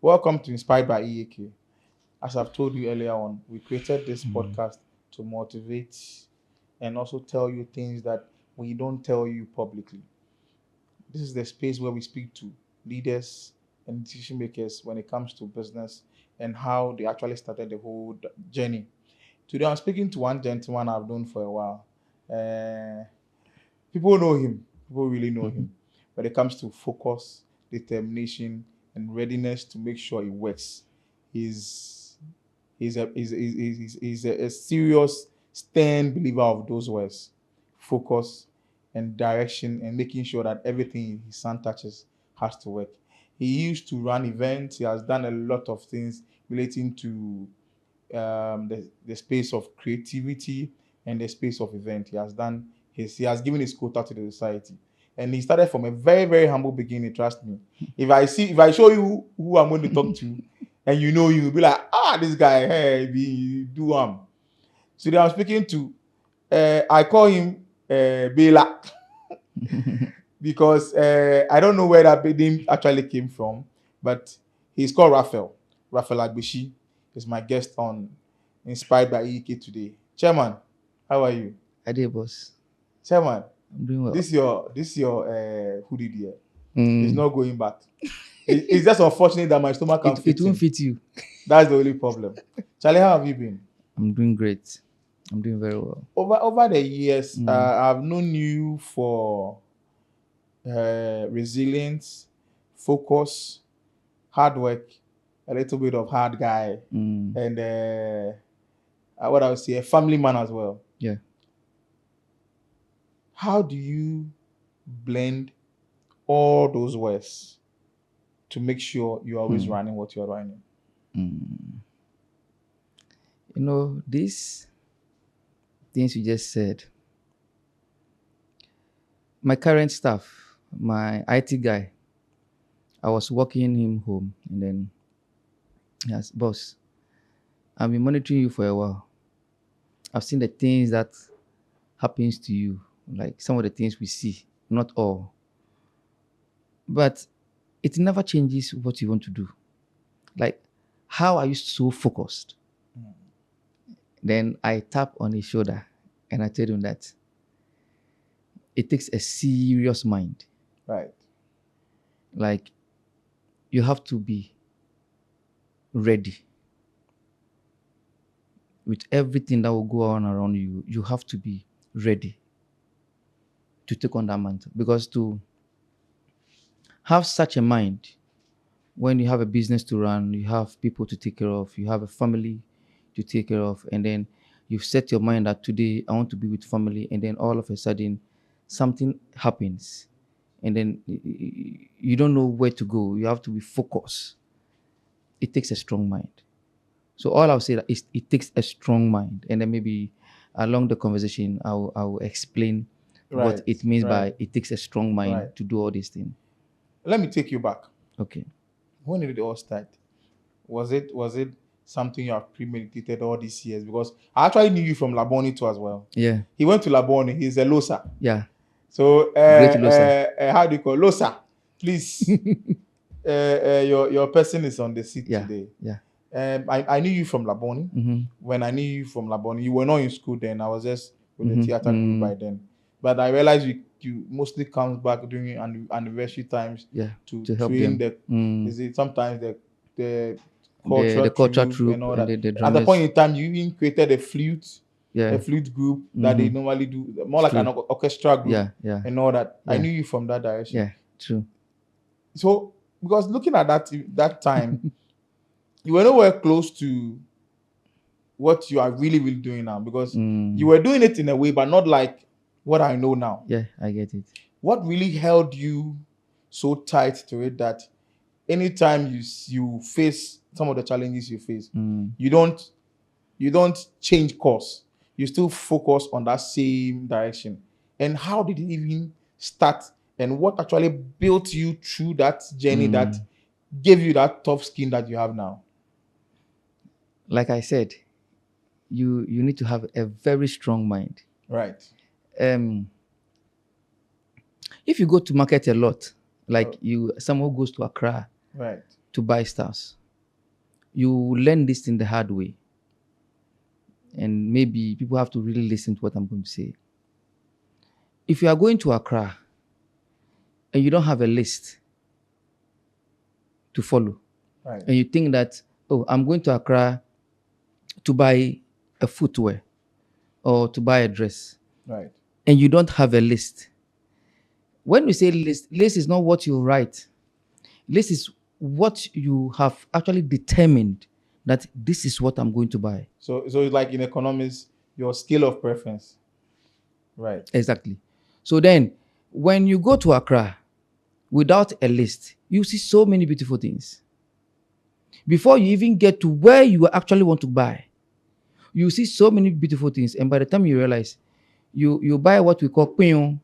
Welcome to Inspired by EAK. As I've told you earlier on, we created this Mm, podcast to motivate and also tell you things that we don't tell you publicly. This is the space where we speak to leaders and decision makers when it comes to business and how they actually started the whole journey. Today, I'm speaking to one gentleman I've known for a while. Uh, People know him. People really know mhm. him. When it comes to focus, determination, and readiness to make sure it works, he's he's a serious, stern believer of those words: focus and direction, and making sure that everything his son touches has to work. He used to run events. He has done a lot of things relating to the space of creativity and the space of event. He has given his quota to the society. And he started from a very, very humble beginning, trust me. If I show you who I'm going to talk to and you know you'll be like, this guy, hey, be do So then I'm speaking to I call him Bela because I don't know where that name actually came from, but he's called Raphael Agbeshi is my guest on Inspired by EK today. Chairman, how are you? I did, boss. Chairman, I'm doing well. this your hoodie there. It's Mm, not going back. It's just unfortunate that my stomach can it fit won't in. fit you. That's the only problem. Charlie, how have you been? I'm doing great. I'm doing very well. Over the years, Mm, I've known you for resilience, focus, hard work, a little bit of hard guy, mm, and what I would say, a family man as well. yeah. How do you blend all those words to make sure you're always Hmm, running what you're running? mm. These things you just said, my current staff, my IT guy, I was walking him home and then, yes, boss, I've been monitoring you for a while. I've seen the things that happens to you, like some of the things we see, not all. But it never changes what you want to do. Like, how are you so focused? Mm. Then I tap on his shoulder and I tell him that it takes a serious mind. Right. Like, you have to be ready with everything that will go on around you. You have to be ready to take on that mantle. Because to have such a mind, when you have a business to run, you have people to take care of, you have a family to take care of, and then you've set your mind that today I want to be with family, and then all of a sudden something happens, and then you don't know where to go. You have to be focused. It takes a strong mind. So all I'll say that is it takes a strong mind, and then maybe along the conversation I will explain what Right. it means Right. by it takes a strong mind Right. to do all these things. Let me take you back. Okay. When did it all start? Was it something you have premeditated all these years? Because I actually knew you from Labone too as well. Yeah. He went to Labone. He's a Losa. Yeah. So Great Losa. how do you call Losa? Please, your person is on the seat Yeah. today. Yeah. I knew you from Labone. Mm-hmm. When I knew you from Labone, you were not in school then. I was just with the Mm-hmm. theater group Mm, by then. But I realized you mostly comes back during anniversary times yeah. to To help train them. the Mm. is it sometimes the The cultural culture troop and troop all and that. the At the point drummers. in time, you even created a Yeah. flute group that they Mm-hmm. normally do, more like an True. orchestra group Yeah. Yeah. and all that. I Yeah. knew you from that direction. Yeah. True. So because looking at that time, you were nowhere close to what you are really, really doing now because you Mm. were doing it in a way, but not like what I know now. Yeah. I get it. What really held you so tight to it that anytime you face some of the challenges you face, Mm. you don't you don't change course. You still focus on that same direction. And how did it even start? And what actually built you through that journey that Mm. gave you that tough skin that you have now? Like I said, you need to have a very strong mind. Right. Um, if you go to market a lot, like Oh, someone goes to Accra, right. to buy stars. You learn this in the hard way. And maybe people have to really listen to what I'm going to say. If you are going to Accra and you don't have a list to follow, Right. and you think that, oh, I'm going to Accra to buy a footwear or to buy a dress, Right. and you don't have a list. When we say list is not what you write. List is what you have actually determined that this is what I'm going to buy. So it's like in economics, your scale of preference. Right. Exactly. So then, when you go to Accra without a list, you see so many beautiful things. Before you even get to where you actually want to buy, you see so many beautiful things. And by the time you realize, you buy what we call pion.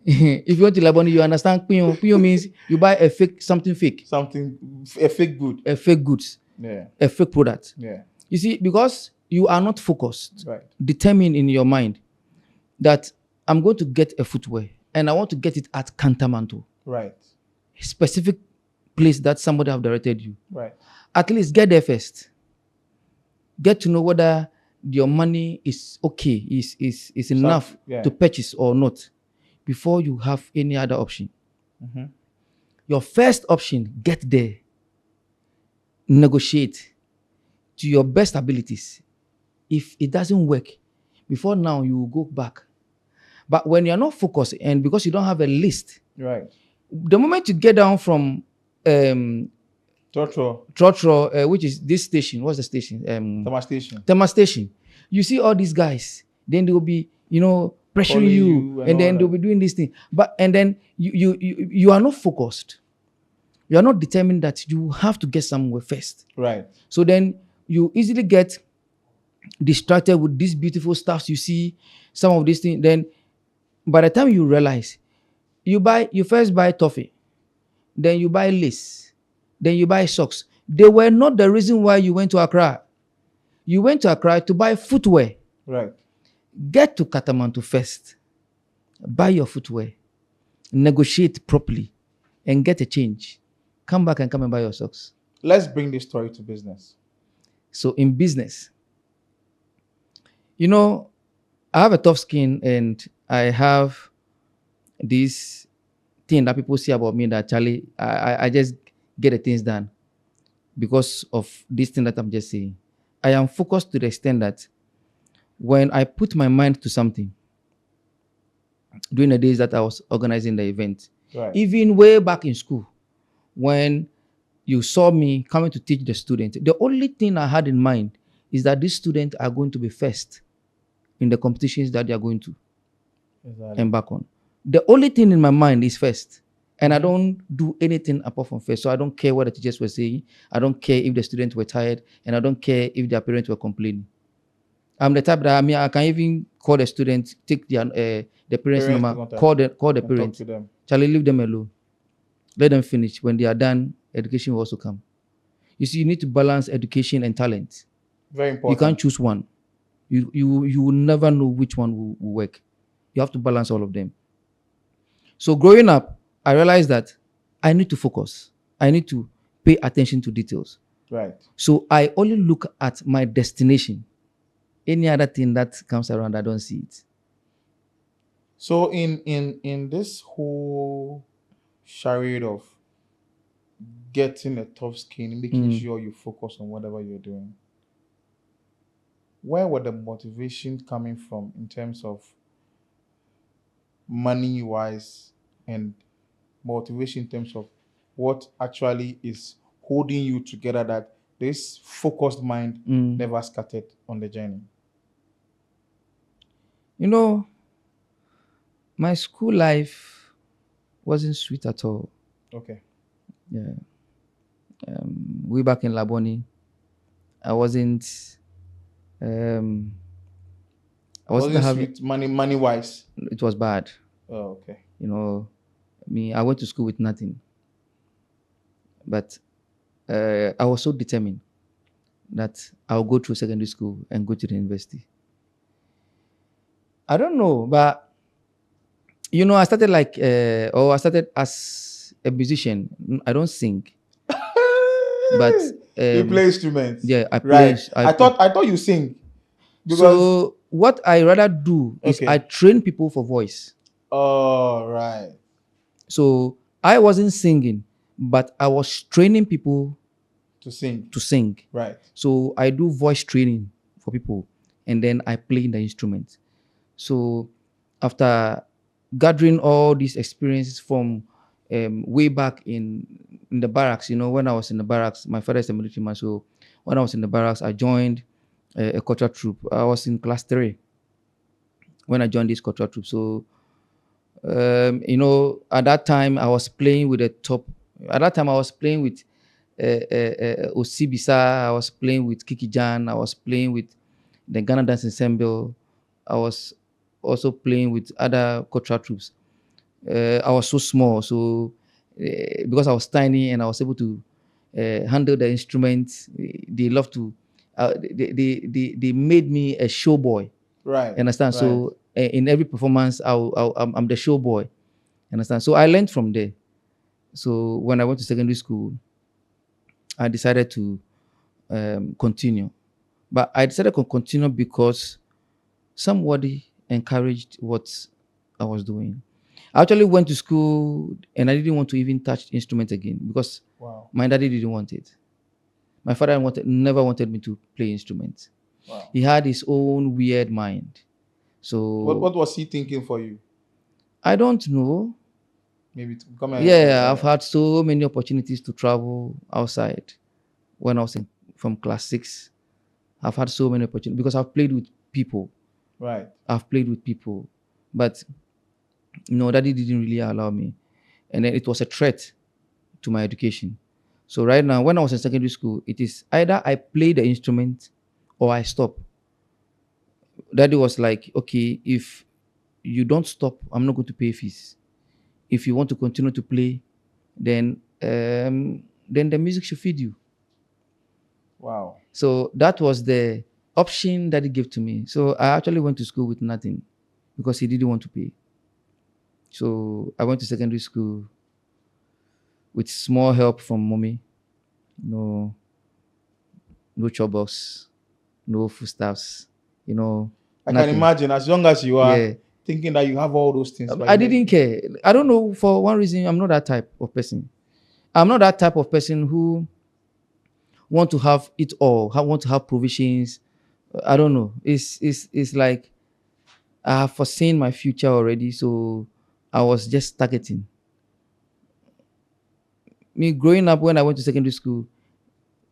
If you want to Labone, you understand pion. Pion means you buy a fake, something fake, A fake good. a fake goods, Yeah. a fake product. Yeah. You see, because you are not focused, Right. determined in your mind that I'm going to get a footwear and I want to get it at Cantamanto, Right. a specific place that somebody have directed you. Right. At least get there first. Get to know whether your money is okay, is enough yeah. to purchase or not before you have any other option. Mm-hmm. Your first option, get there, negotiate to your best abilities. If it doesn't work, before now you will go back. But when you're not focused and because you don't have a list, Right. the moment you get down from Trotro. Trotro, which is this station, what's the station? Tama Station. Tema Station. You see all these guys, then they will be, pressuring Calling you, you and and then all they'll that. be doing this thing. And then you are not focused. You are not determined that you have to get somewhere first. Right. So then you easily get distracted with these beautiful stuffs you see, some of these things. Then by the time you realize, you first buy toffee, then you buy lace, then you buy socks. They were not the reason why you went to Accra. You went to Accra to buy footwear. Right. Get to Katamanto first. Buy your footwear. Negotiate properly and get a change. Come back and come and buy your socks. Let's bring this story to business. So in business, I have a tough skin and I have this thing that people say about me that Charlie, I just get the things done because of this thing that I'm just saying. I am focused to the extent that when I put my mind to something, during the days that I was organizing the event, Right. even way back in school, when you saw me coming to teach the students, the only thing I had in mind is that these students are going to be first in the competitions that they are going to Exactly. embark on. The only thing in my mind is first. And I don't do anything apart from first. So I don't care what the teachers were saying. I don't care if the students were tired. And I don't care if their parents were complaining. I'm the type that I can even call the students, take the parents' number, contact call the and talk parents. to them. Charlie, leave them alone. Let them finish. When they are done, education will also come. You see, you need to balance education and talent. Very You important. can't choose one. You will never know which one will work. You have to balance all of them. So growing up, I realized that I need to focus. I need to pay attention to details. Right. So I only look at my destination. Any other thing that comes around, I don't see it. So in this whole charade of getting a tough skin, making sure you focus on whatever you're doing, where were the motivation coming from in terms of money wise and motivation in terms of what actually is holding you together, that this focused mind never scattered on the journey? My school life wasn't sweet at all. Okay. Yeah. Way back in Labone, I wasn't Wasn't having, sweet money wise. it was bad. Oh, okay. I went to school with nothing. But I was so determined that I'll go through secondary school and go to the university. I don't know, but I started I started as a musician. I don't sing. But You play instruments, yeah, right? I I play. thought I thought you sing because So what I rather do is I okay. train people for voice. Oh, right. So I wasn't singing, but I was training people To sing, to sing. right? So I do voice training for people, and then I play the instrument. So after gathering all these experiences from way back in the barracks, when I was in the barracks, my father is a military man. So when I was in the barracks, I joined a cultural troop. I was in class 3 when I joined this cultural troop. So at that time I was playing with the top. At that time I was playing with Osibisa. I was playing with Kiki Jan. I was playing with the Ghana Dance Ensemble. I was also playing with other cultural troops. I was so small, so because I was tiny and I was able to handle the instruments, they love to. They made me a show boy. Right, Understand? right. So in every performance, I'm the show boy. Understand? So I learned from there. So when I went to secondary school, I decided to continue. But I decided to continue because somebody encouraged what I was doing. I actually went to school and I didn't want to even touch instruments again because Wow, my daddy didn't want it. My father never wanted me to play instruments. wow. He had his own weird mind. What So was he thinking for you? I don't know. Maybe to become Yeah, I've had so many opportunities to travel outside when I was from class 6. I've had so many opportunities because I've played with people. right. I've played with people. But daddy didn't really allow me. And then it was a threat to my education. So right now, when I was in secondary school, it is either I play the instrument or I stop. Daddy was like, okay, if you don't stop, I'm not going to pay fees. If you want to continue to play, then the music should feed you. Wow. So that was the option that he gave to me. So I actually went to school with nothing because he didn't want to pay. So I went to secondary school with small help from mommy. No, no chopbox, no foodstuffs, I can nothing. imagine as young as you are Yeah. thinking that you have all those things, but I you didn't care. I don't know, for one reason, I'm not that type of person. I'm not that type of person who want to have it all, want to have provisions. I don't know. It's like I have foreseen my future already, so I was just targeting. Me growing up, when I went to secondary school,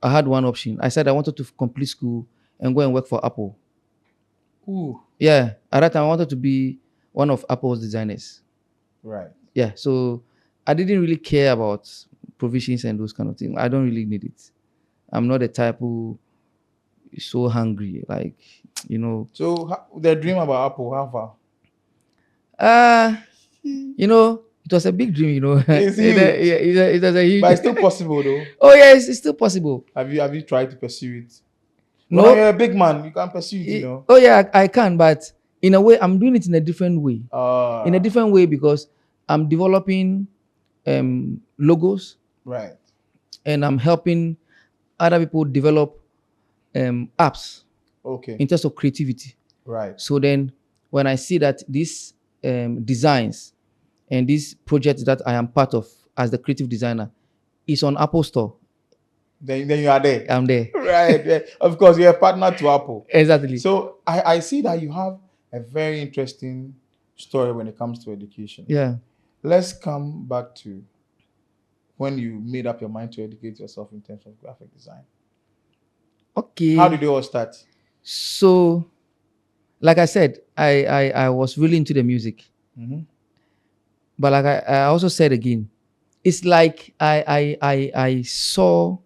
I had one option. I said I wanted to complete school and go and work for Apple. ooh, Yeah, at that time I wanted to be one of Apple's designers. right. Yeah, so I didn't really care about provisions and those kind of things. I don't really need it. I'm not the type who is so hungry, like you know. So the dream about Apple, how far? Uh it was a big dream. It's huge, It was a but huge. it's still possible though. Oh yes, it's still possible. Have you tried to pursue it? Well, now No, you're a big man, you can pursue it, oh yeah, I can, but in a way, I'm doing it in a Uh, different way because I'm developing logos right. and I'm helping other people develop apps Okay. in terms of creativity. Right. So then, when I see that these designs and these projects that I am part of as the creative designer is on Apple Store, Then you are there. I'm there. Right. Yeah. Of course, you're a partner to Apple. Exactly. So I see that you have a very interesting story when it comes to education. Yeah. Let's come back to when you made up your mind to educate yourself in terms of graphic design. How Okay. did it all start? So, like I said, I was really into the music, Mm-hmm. but like I also said again, it's like I saw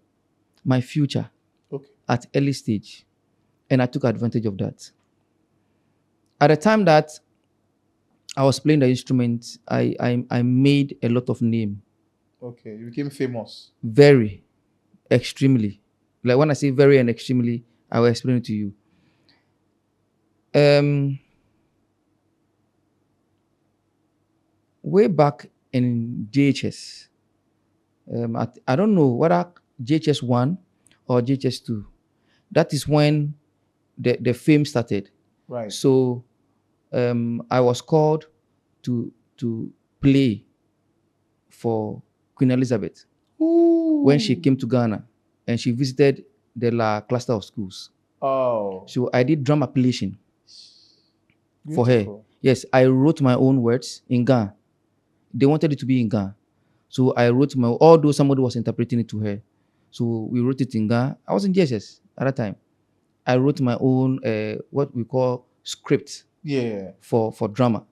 my future Okay. at early stage, and I took advantage of that. At the time that I was playing the instrument, I made a lot of name, Okay. You became famous. very extremely. Like when I say very and extremely, I will explain it to you. Um, Way back in JHS, I don't know whether JHS 1 or JHS 2. That is when the fame started. Right. So I was called to play for Queen Elizabeth when she came to Ghana and she visited the cluster of schools. Oh. So I did drum appellation for her. Beautiful. Yes, I wrote my own words in Ghana. They wanted it to be in Ghana. So I wrote although somebody was interpreting it to her. So we wrote it in Ghana. I was in JSS at that time. I wrote my own what we call script Yeah. for drama.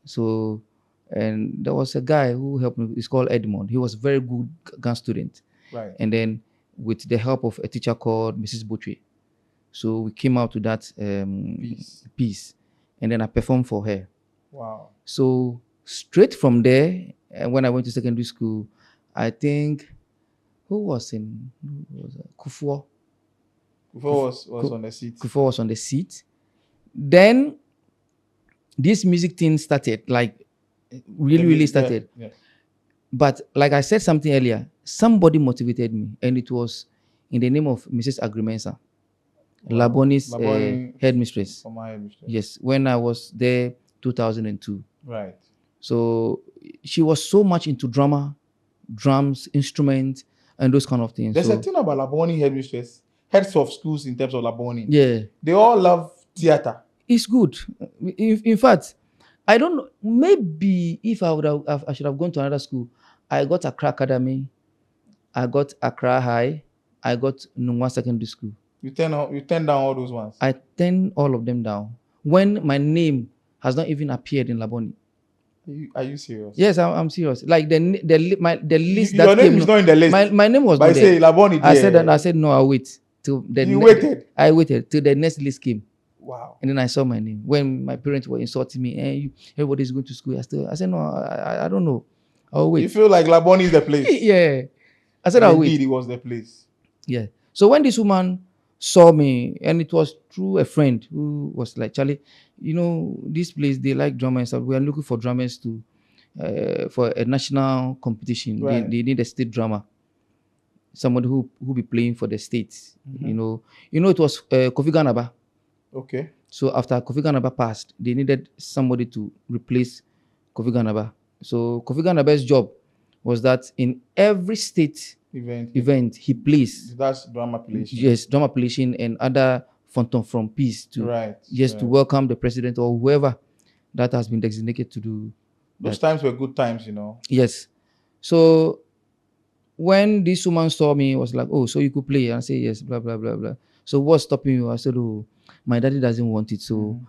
So, and there was a guy who helped me. He's called Edmond. He was a very good gun student. Right. And then with the help of a teacher called Mrs. Butchie, so we came out to that piece, and then I performed for her. Wow. So straight from there, when I went to secondary school, I think who was Kufuor. Kufuor was on the seat. Kufuor was on the seat. Then this music thing started, like really started. Yeah. But like I said something earlier, somebody motivated me, and it was in the name of Mrs. Agrimensa, Wow. Labone's Labone headmistress. former headmistress. Yes, when I was there, 2002. Right. So she was so much into drama, drums, instruments, and those kind of things. There's So a thing about Labone headmistress, heads of schools in terms of Labone. yeah, They all love theater. it's good. In fact, I don't know. Maybe if I should have gone to another school. I got Accra Academy, I got Accra High, I got Nungwa Secondary School. You turn down all those ones. I turned all of them down when my name has not even appeared in Labone. Are you serious? Yes, I'm serious. Like the list Your name is not in the list. My name was But I not say there. Labone. I said no. I'll wait till the. You waited. I waited till the next list came. Wow. And then I saw my name. When my parents were insulting me, everybody's going to school. I said no. I don't know. I'll wait. You feel like Labone is the place. Yeah. I said And I'll indeed, wait. it was the place. Yeah. So when this woman saw me, and it was through a friend who was like, Charlie, this place, they like drummers and stuff. We are looking for drummers for a national competition. Right. They need a state drummer. Somebody who be playing for the states. Mhm. It was Kofi Ganaba. Okay. So after Kofi Ganaba passed, they needed somebody to replace Kofi Ganaba. So Kofi Ganaba's job was that in every state event he plays. That's drama appellation. Yes, drum appellation and other phantom from peace to Right. to welcome the president or whoever that has been designated to do. Those times were good times, Yes. So when this woman saw me, it was like, oh, so you could play? And I said, yes, blah, blah, blah, blah. So what's stopping you? I said, oh, my daddy doesn't want it. So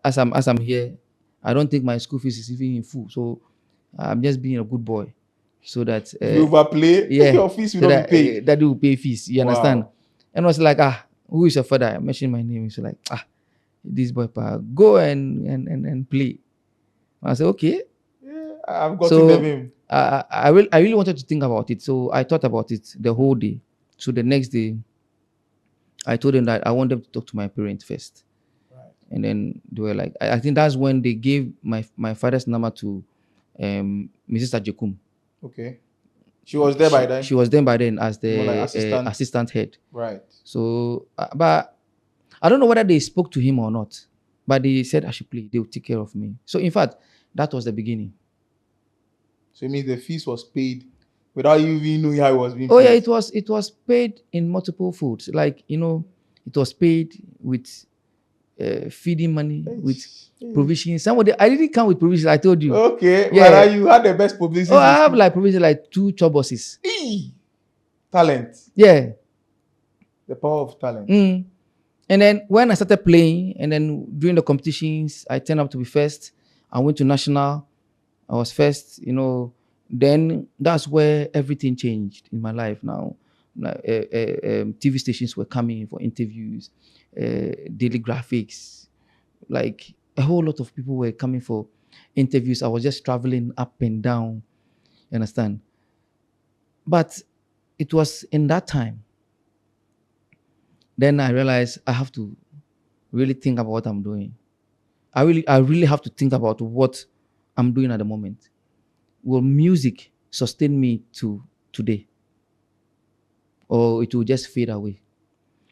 as I'm here, I don't think my school fees is even in full. So I'm just being a good boy. So that you overplay, your fees will not be paid. Daddy will pay fees. You understand? Wow. And I was like, who is your father? I mentioned my name. He's like, this boy, go and play. I said, okay. Yeah, I've got to name him. I really wanted to think about it. So I thought about it the whole day. So the next day, I told them that I want them to talk to my parents first. Right. And then they were like, I think that's when they gave my father's number to Mrs. Ajekum. Okay. She was there by then? She was there by then as the like assistant head. Right. So, but I don't know whether they spoke to him or not. But they said I should play. They would take care of me. So, in fact, that was the beginning. So it means the fees was paid without you even knowing how it was being paid? Oh yeah, it was paid in multiple folds. Like, it was paid with feeding money, with provision. I didn't come with provision, I told you. Okay. Yeah. But you had the best publicity. Oh, I have like provision, like 2 chop buses. Talent. Yeah. The power of talent. And then when I started playing, and then during the competitions, I turned up to be first. I went to national. I was first, Then that's where everything changed in my life now. TV stations were coming for interviews, daily graphics. Like a whole lot of people were coming for interviews. I was just traveling up and down. You understand? But it was in that time. Then I realized I have to really think about what I'm doing. I really have to think about what I'm doing at the moment. Will music sustain me to today? or it will just fade away.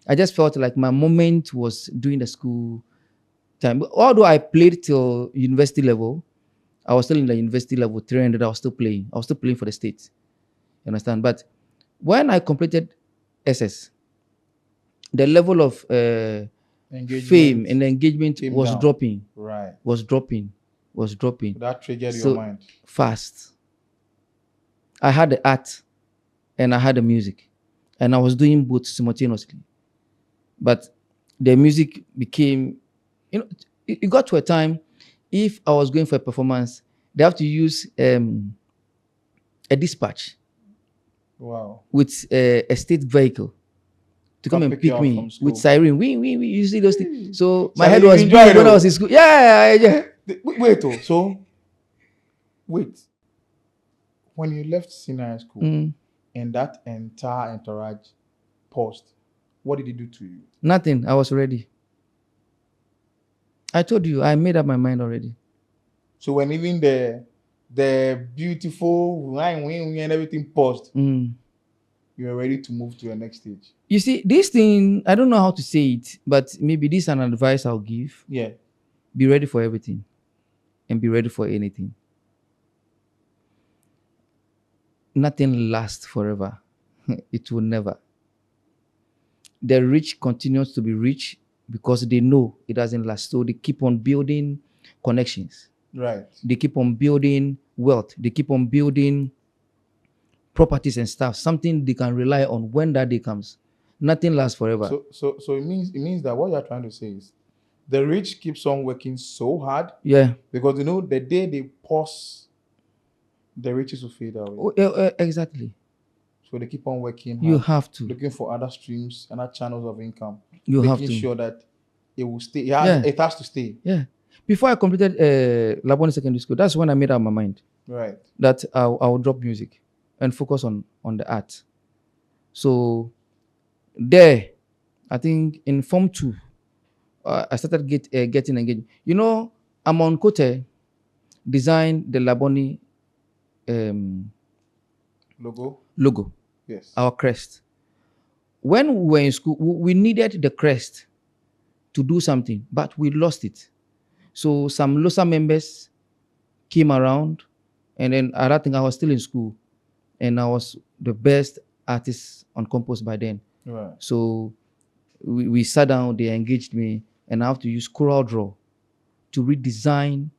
I just felt like my moment was during the school time. Although I played till university level, I was still in the university level 300. I was still playing. I was still playing for the state. You understand? But when I completed SS, the level of fame Engagement and engagement came was down. dropping, Right. was dropping, was dropping. That triggered your So mind. fast. I had the art and I had the music, and I was doing both simultaneously. But the music became, it got to a time, if I was going for a performance, they have to use a dispatch Wow. with a state vehicle to come and pick you pick up from me school. with siren. We you see those things. So my So head you was enjoyed big when I it? was in school. Yeah. Wait. So, wait. When you left senior high school and that entire entourage paused, what did it do to you? Nothing. I was ready. I told you, I made up my mind already. So when even the beautiful wing and everything paused, you were ready to move to the next stage. You see, this thing, I don't know how to say it, but maybe this is an advice I'll give. Yeah. Be ready for everything and be ready for anything. Nothing lasts forever. It will never. The rich continues to be rich because they know it doesn't last. So they keep on building connections. Right. They keep on building wealth. They keep on building properties and stuff. Something they can rely on when that day comes. Nothing lasts forever. So it means that what you're trying to say is the rich keeps on working so hard. Yeah. Because the day they pause, the riches will fade away. Exactly. So they keep on working hard. You have to. Looking for other streams, other channels of income. You have to. Making sure that it will stay. Yeah. It has to stay. Yeah. Before I completed Labone Secondary School, that's when I made up my mind. Right. That I will drop music and focus on the art. So there, I think in Form 2, I started getting engaged. Amon Kote designed the Labone logo. Yes. Our crest. When we were in school, we needed the crest to do something, but we lost it. So some LOSA members came around, and then I think I was still in school, and I was the best artist on Compose by then. Right. So we sat down, they engaged me, and I have to use Coral Draw to redesign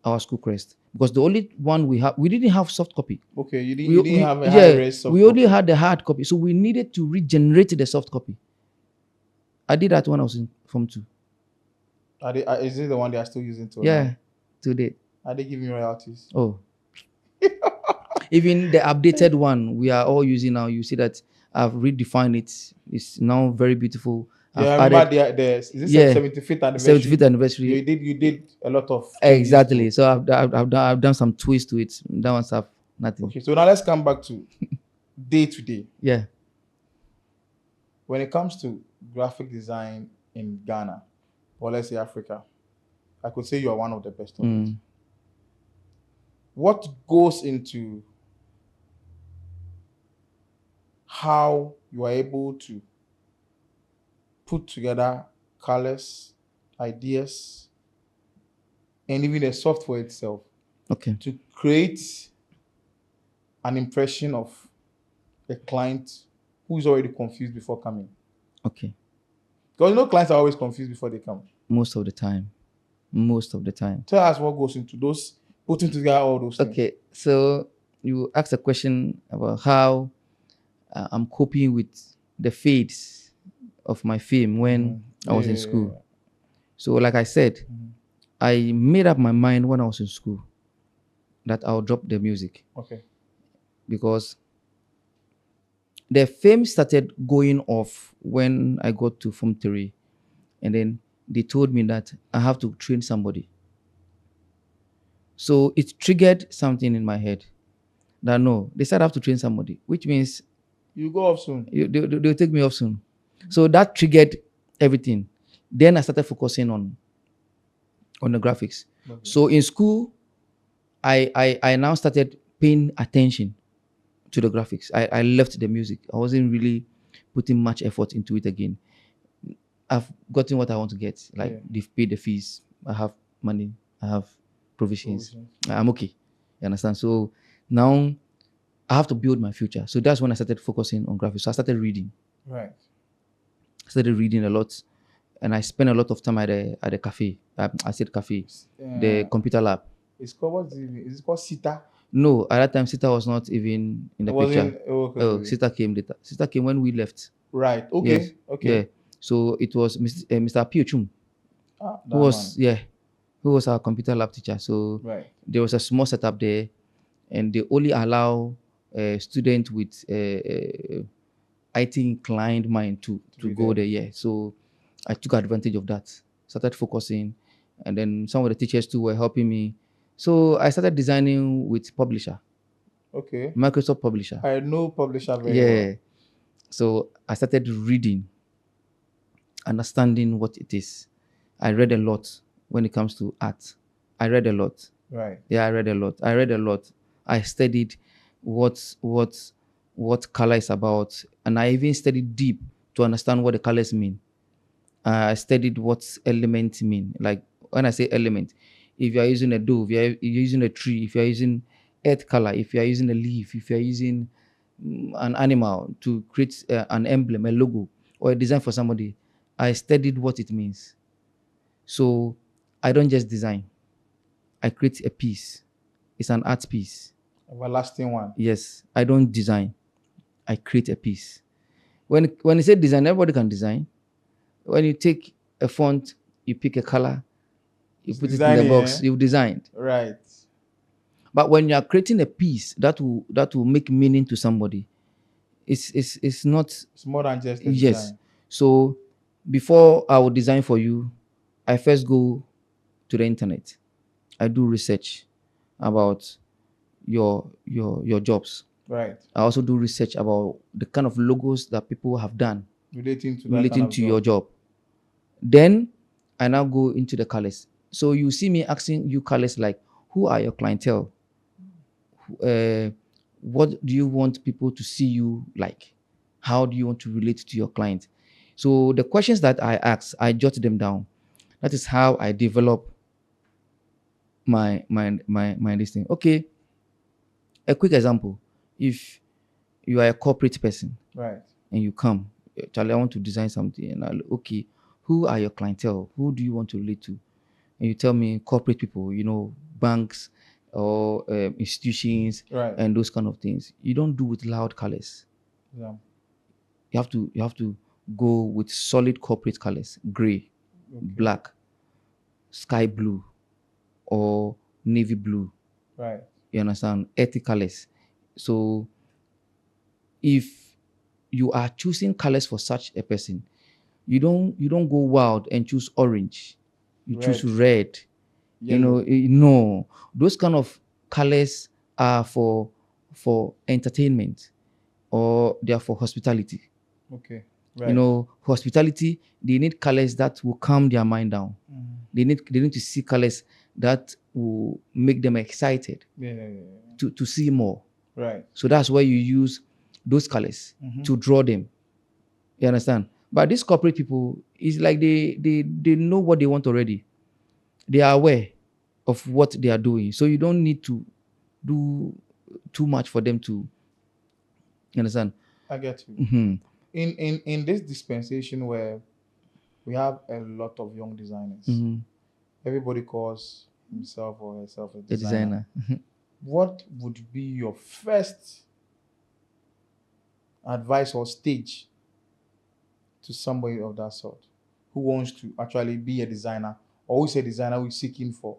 our school crest. Because the only one we didn't have soft copy. Okay, you didn't have a high-res soft copy. We only had the hard copy. So we needed to regenerate the soft copy. I did that when I was in Form 2. Is it the one they are still using till Yeah, now? today. Are they giving you royalties? Oh. Even the updated one we are all using now, you see that I've redefined it. It's now very beautiful. Yeah, I remember is this 75th anniversary? 75th anniversary. You did a lot of exactly. So I've done some twists to it. That one's have nothing. Okay, so now let's come back to day to day. Yeah. When it comes to graphic design in Ghana, or let's say Africa, I could say you are one of the best of it. What goes into how you are able to put together colors, ideas, and even the software itself, okay, to create an impression of a client who is already confused before coming? Okay. Because clients are always confused before they come. Most of the time. Tell us what goes into those, putting together all those things. Okay, so you asked a question about how I'm coping with the fades of my fame when I was in school. So like I said, I made up my mind when I was in school that I'll drop the music. Okay. Because the fame started going off when I got to Form 3. And then they told me that I have to train somebody. So it triggered something in my head that no, they said I have to train somebody, which means you go off soon. They'll take me off soon. So that triggered everything. Then I started focusing on the graphics. Okay. So in school, I now started paying attention to the graphics. I left the music. I wasn't really putting much effort into it again. I've gotten what I want to get. Like Yeah. they've paid the fees. I have money. I have provisions. Provisions. I'm okay. You understand? So now I have to build my future. So that's when I started focusing on graphics. So I started reading. Right. I started reading a lot, and I spent a lot of time at the cafe. I said cafe, the computer lab. It's called what's it? Is it called Sita? No, at that time, Sita was not even in the It wasn't. picture. Oh, okay, Oh, okay. Sita came later. Sita came when we left. Right. Yes. Okay. Okay. Yeah. So it was Mr. Piochum Ah, who was who was our computer lab teacher. So Right. there was a small setup there, and they only allow a student with IT inclined mind to be go there. there. Yeah. So I took advantage of that. Started focusing, and then some of the teachers too were helping me. So I started designing with publisher, Okay. Microsoft Publisher. I know publisher very Yeah. well. So I started reading, understanding what it is. I read a lot when it comes to art. I read a lot. Right. Yeah, I read a lot. I read a lot. I studied what color is about, and I even studied deep to understand what the colors mean. I studied what elements mean. Like when I say element, if you are using a dove, you're using a tree, if you are using earth color, if you are using a leaf, if you are using an animal to create an emblem, a logo, or a design for somebody, I studied what it means. So I don't just design. I create a piece. It's an art piece. Everlasting one. Yes, I don't design. I create a piece. When you say design, everybody can design. When you take a font, you pick a color, you put it in the box, you've designed. Right. But when you are creating a piece that will make meaning to somebody, it's not. It's more than just a Yes. design. So before I will design for you, I first go to the internet. I do research about your jobs. Right. I also do research about the kind of logos that people have done Relating to that relating kind of to job. your job. Then I now go into the colors. So you see me asking you colors like, who are your clientele? What do you want people to see you like? How do you want to relate to your client? So the questions that I ask, I jot them down. That is how I develop my this thing. Okay. A quick example. If you are a corporate person, Right. and you come, Charlie, I want to design something, and okay, who are your clientele? Who do you want to relate to? And you tell me corporate people, banks or institutions, Right. and those kind of things. You don't do with loud colors. Yeah. You have to go with solid corporate colors: gray, black, sky blue, or navy blue. Right. You understand? Earthy colors. So if you are choosing colors for such a person, you don't go wild and choose orange. You choose red. Yellow. No, those kind of colors are for entertainment, or they are for hospitality. Okay. Right. Hospitality, they need colors that will calm their mind down. They need to see colors that will make them excited to see more. Right. So that's why you use those colors to draw them. You understand? But these corporate people, it's like they know what they want already. They are aware of what they are doing. So you don't need to do too much for them to. You understand? I get you. In this dispensation where we have a lot of young designers, everybody calls himself or herself a designer. What would be your first advice or stage to somebody of that sort who wants to actually be a designer, or who's a designer who is seeking for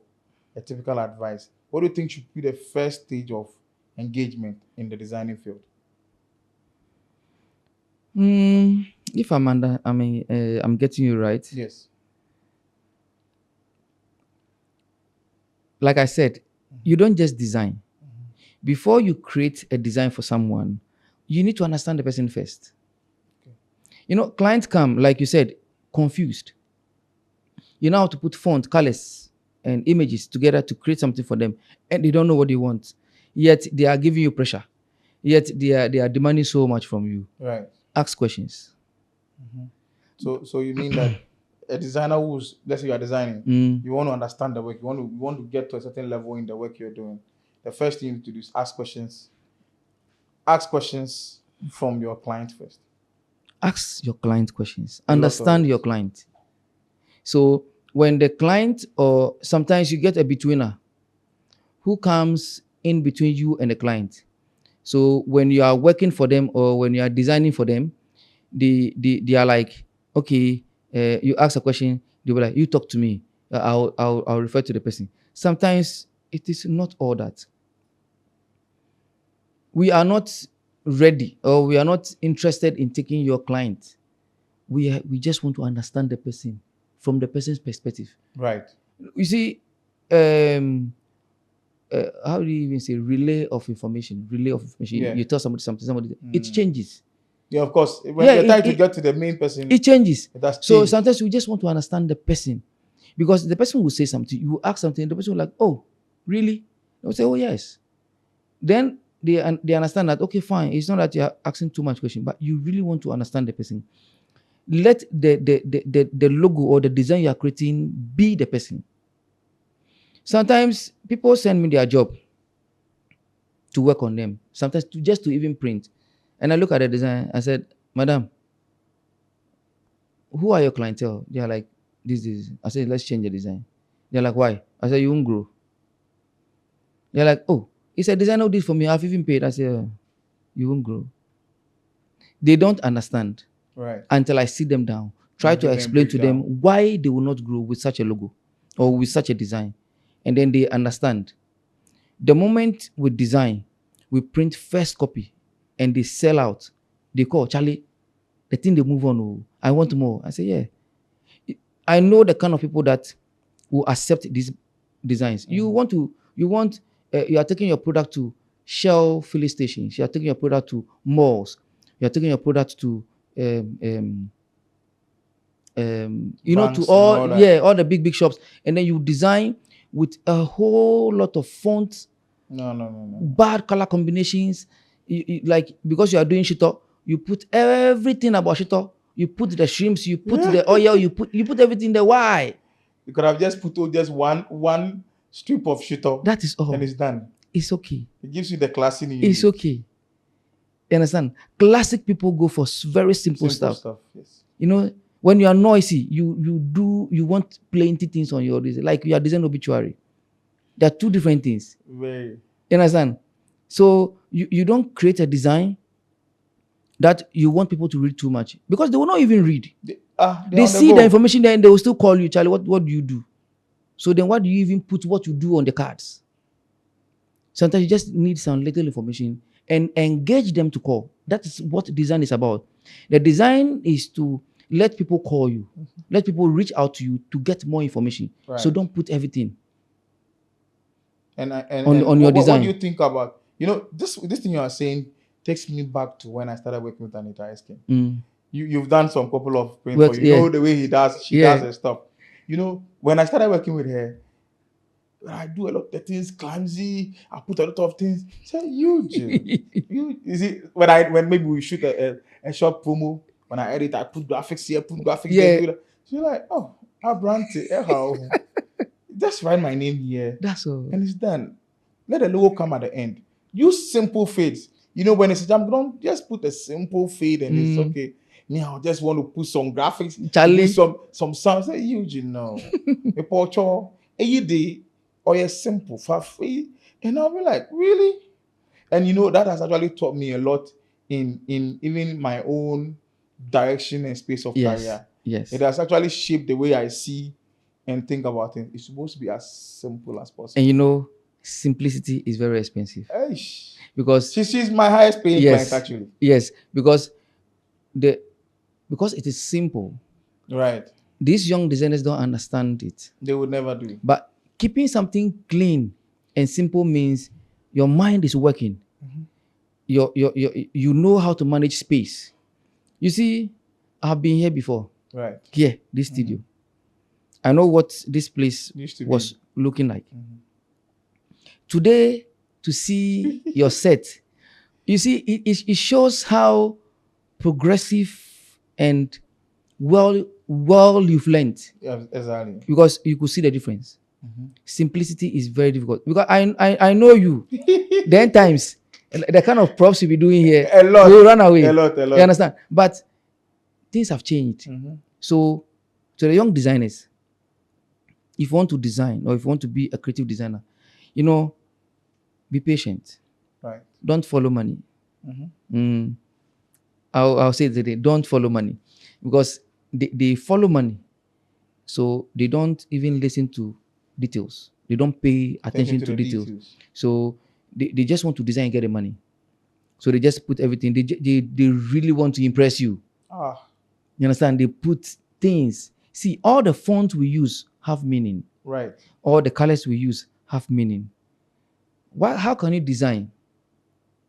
a typical advice? What do you think should be the first stage of engagement in the designing field? If I'm getting you right. Yes. Like I said, you don't just design. Before you create a design for someone, you need to understand the person first. Okay. Clients come, like you said, confused. You know how to put font, colors, and images together to create something for them, and they don't know what they want. Yet they are giving you pressure. Yet they are demanding so much from you. Right. Ask questions. So you mean that a designer who's, let's say you are designing, Mm. you want to understand the work, you want to get to a certain level in the work you're doing. The first thing you need to do is ask questions. Ask questions from your client first. Ask your client questions. A lot of Understand it. your client. So when the client, or sometimes you get a betweener who comes in between you and the client. So when you are working for them or when you are designing for them, they are like, okay, you ask a question, they will like, you talk to me. I'll refer to the person. Sometimes it is not all that. We are not ready, or we are not interested in taking your client. We just want to understand the person from the person's perspective. Right. You see, um, how do you even say relay of information? Relay of information. Yeah. You tell somebody something, somebody it changes. Yeah, of course. When Yeah, you're trying to get to the main person, it changes. that's So changed. sometimes we just want to understand the person, because the person will say something, you will ask something, the person will like, oh, really? They'll say, oh yes. Then they understand that, okay, fine. It's not that you're asking too much question, but you really want to understand the person. Let the logo or the design you are creating be the person. Sometimes people send me their job to work on them. Sometimes just to even print. And I look at the design, I said, Madam, who are your clientele? They are like, this is. I said, let's change the design. They're like, why? I said, you won't grow. They're like, oh, it's a designer who did for me. I've even paid. I said, you won't grow. They don't understand Right. until I sit them down. Try to give them explain to them breakdown. why they will not grow with such a logo or with such a design. And then they understand. The moment we design, we print first copy and they sell out. They call, Charlie, the thing they move on. Oh, I want more. I say, yeah. I know the kind of people that will accept these designs. You are taking your product to Shell filling stations. You are taking your product to malls. You are taking your product to to Banks and all that. all the big shops, and then you design with a whole lot of fonts, No. bad color combinations. Like, because you are doing shito, you put everything about shito. You put the shrimps, you put the oil, you put everything there. Why? You could have just put just one strip of shooter That is all. and it's done. It's okay. It gives you the classy you It's need. okay. You understand? Classic people go for very simple stuff. Yes. You know, when you are noisy, you want plenty things on your design. Like you are designing obituary. There are two different things. Very. You understand? So you don't create a design that you want people to read too much, because they will not even read. They see the information there and they will still call you, Charlie, what do you do? So then why do you even put what you do on the cards? Sometimes you just need some little information and engage them to call. That is what design is about. The design is to let people call you, let people reach out to you to get more information. Right. So don't put everything on your design. What do you think about, this thing you are saying takes me back to when I started working with Anita Eskin. You've done some couple of prints for you. Know the way she does her stuff. When I started working with her, I do a lot of things clumsy. I put a lot of things. Say you see when maybe we shoot a short promo, when I edit, I put graphics here, put graphics there. She's like, oh, I brand it. How? Just write my name here. That's all. And it's done. Let the logo come at the end. Use simple fades. When it's a jump, don't just put a simple fade and it's okay. Me, I just want to put some graphics, Charlie. some sounds. Say you know. A portrait, or a simple for free. And I'll be like, really? And that has actually taught me a lot in even my own direction and space of career. Yes. It has actually shaped the way I see and think about it. It's supposed to be as simple as possible. And simplicity is very expensive. Eish. Because she's my highest paying client, actually. Yes, because it is simple. Right. These young designers don't understand it. They would never do. But keeping something clean and simple means your mind is working. You know how to manage space. You see, I've been here before. Right. Here, this studio. I know what this place was looking like. Today, to see your set, you see, it shows how progressive and well you've learned, Yeah, exactly. because you could see the difference. Simplicity is very difficult, because I know you. Then times the kind of props you be doing here, A lot. you will run away. A lot. You understand? But things have changed. So to the young designers, if you want to design or if you want to be a creative designer, be patient. Right. Don't follow money. I'll say it today. Don't follow money, because they follow money, so they don't even listen to details. They don't pay attention to the details. So they just want to design and get the money. So they just put everything. They really want to impress you. You understand? They put things. See, all the fonts we use have meaning. Right. All the colors we use have meaning. How can you design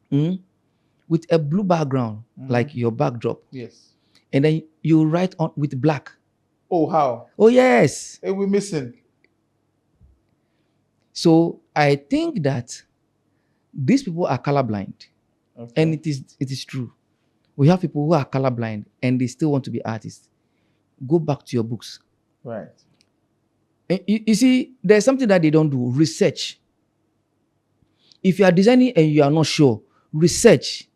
with a blue background, like your backdrop? Yes. And then you write on with black. Oh, how? Oh, yes. Hey, we're missing. So I think that these people are colorblind. Okay. And it is true. We have people who are colorblind and they still want to be artists. Go back to your books. Right. And you see, there's something that they don't do. Research. If you are designing and you are not sure, research.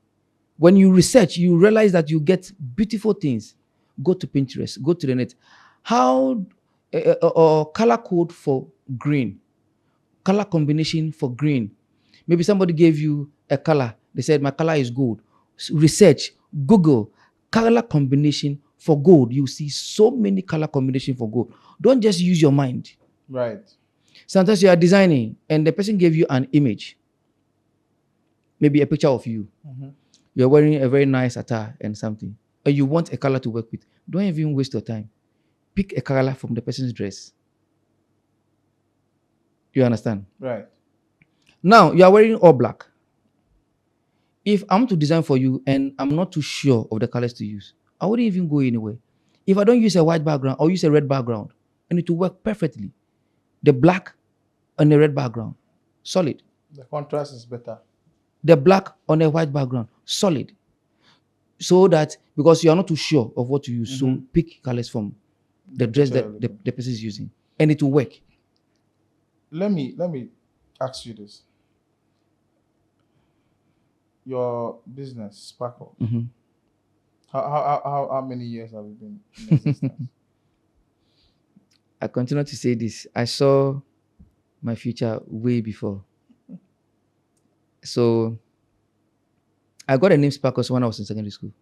When you research, you realize that you get beautiful things. Go to Pinterest. Go to the net. How color code for green. Color combination for green. Maybe somebody gave you a color. They said, my color is gold. Research. Google. Color combination for gold. You see so many color combination for gold. Don't just use your mind. Right. Sometimes you are designing and the person gave you an image. Maybe a picture of you. You're wearing a very nice attire and something. And you want a color to work with. Don't even waste your time. Pick a color from the person's dress. You understand? Right. Now, you are wearing all black. If I'm to design for you and I'm not too sure of the colors to use, I wouldn't even go anywhere. If I don't use a white background or use a red background, and it will work perfectly. The black on the red background, solid. The contrast is better. The black on a white background, solid. So that, because you are not too sure of what to use, so pick colors from the dress that the person is using, and it will work. Let me ask you this. Your business, Sparkle. How many years have you been in existence? I continue to say this. I saw my future way before. So I got a name Sparkles when I was in secondary school.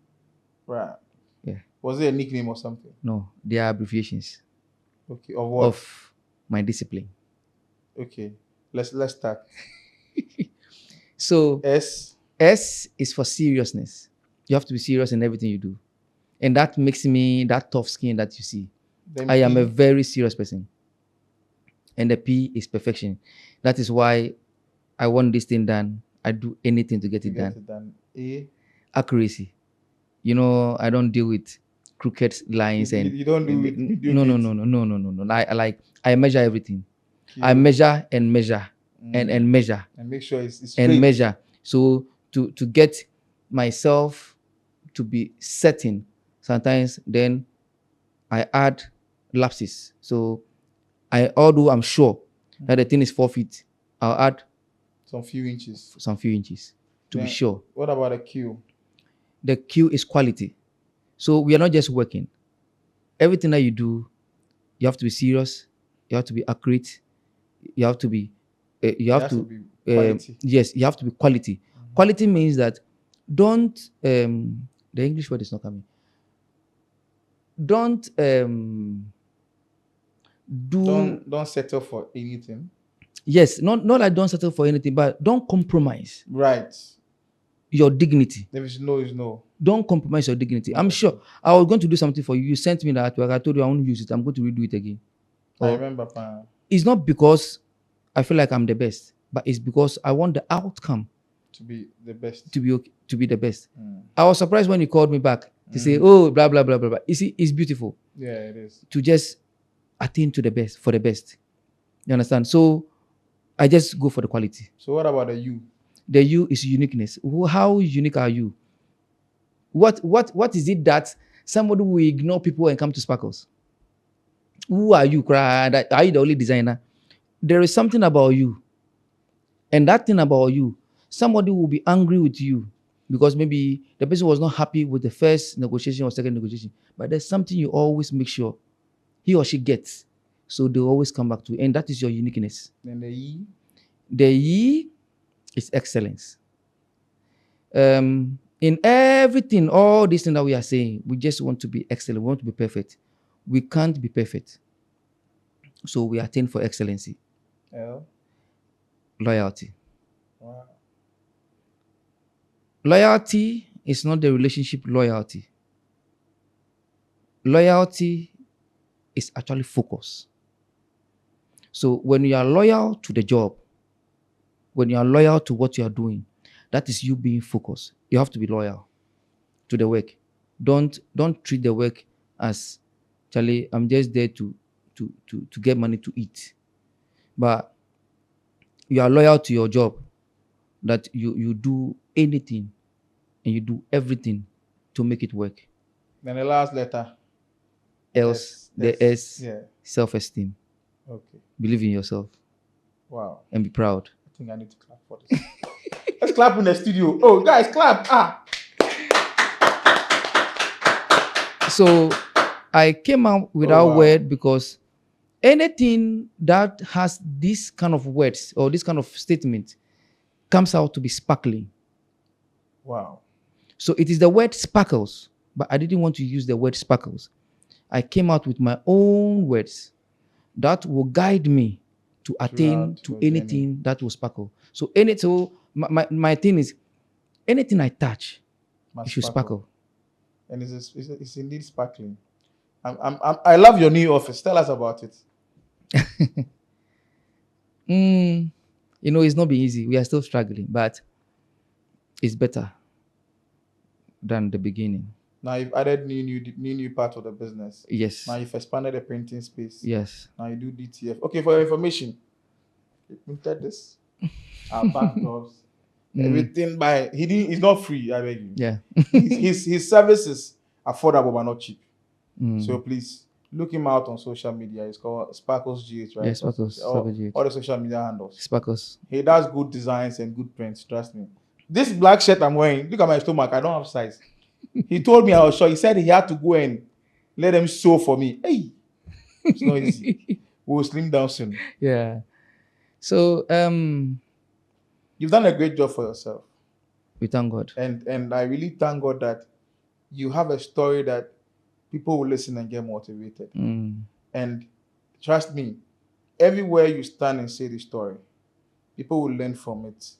Right. Yeah. Was it a nickname or something? No, they are abbreviations. Okay. Of what? Of my discipline. Okay. Let's start. So S is for seriousness. You have to be serious in everything you do. And that makes me that tough skin that you see. Then I am P. a very serious person. And the P is perfection. That is why I want this thing done. I do anything to get it done. A. Accuracy. I don't deal with crooked lines You don't do it. You do No. I measure everything. Q. I measure and measure and measure And make sure it's and straight. measure. So to get myself to be certain, sometimes then I add lapses. So although I'm sure that the thing is 4 feet, I'll add some few inches to be sure. What about a Q? The Q is quality. So we are not just working. Everything that you do, you have to be serious. You have to be accurate. You have to be. You have to be quality. Yes, you have to be quality. Quality means that don't. The English word is not coming. Don't don't settle for anything. Yes, not like don't settle for anything, but don't compromise. Right. Your dignity. If it's no, it's no. Don't compromise your dignity. I'm sure I was going to do something for you. You sent me that work. I told you I won't use it. I'm going to redo it again. I remember. It's not because I feel like I'm the best, but it's because I want the outcome to be the best. To be the best. I was surprised when you called me back to say, oh, blah, blah, blah, blah, blah. You see, it's beautiful. Yeah, it is. To just attain to the best, for the best. You understand? So I just go for the quality. So what about the U? The U is uniqueness. How unique are you? What is it that somebody will ignore people and come to Sparkles? Who are you, cry? Are you the only designer? There is something about you, and that thing about you, somebody will be angry with you because maybe the person was not happy with the first negotiation or second negotiation. But there's something you always make sure he or she gets, so they always come back to you, and that is your uniqueness. Then the E. The E is excellence. In everything, all these things that we are saying, we just want to be excellent. We want to be perfect. We can't be perfect. So we attain for excellency. L. Loyalty. Wow. Loyalty is not the relationship loyalty. Loyalty is actually focus. So when you are loyal to the job, when you are loyal to what you are doing, that is you being focused. You have to be loyal to the work. Don't treat the work as, Charlie, I'm just there to get money to eat. But you are loyal to your job, that you do anything and you do everything to make it work. Then the last letter. Else, the S, Yeah. self-esteem. Okay. Believe in yourself Wow. and be proud. I think I need to clap for this. Let's clap in the studio. Oh, guys, clap. So I came out with that word because anything that has this kind of words or this kind of statement comes out to be sparkling. Wow. So it is the word sparkles, but I didn't want to use the word sparkles. I came out with my own words that will guide me to attain to anything that will sparkle. So my thing is, anything I touch, it should sparkle. And it's indeed sparkling. I love your new office. Tell us about it. It's not been easy. We are still struggling, but it's better than the beginning. Now you've added new part of the business. Yes. Now you've expanded the printing space. Yes. Now you do DTF. Okay, for your information, we printed this. Our backdrops. Everything by he's not free, I beg you. Yeah. his service is affordable but not cheap. So please look him out on social media. It's called Sparkles GH, right? Yes, Sparkles. All the social media handles. Sparkles. He does good designs and good prints, trust me. This black shirt I'm wearing, look at my stomach, I don't have size. He told me I was sure. He said he had to go and let them sew for me. Hey, it's not easy. We'll slim down soon. Yeah. So you've done a great job for yourself. We thank God. And I really thank God that you have a story that people will listen and get motivated. And trust me, everywhere you stand and say the story, people will learn from it.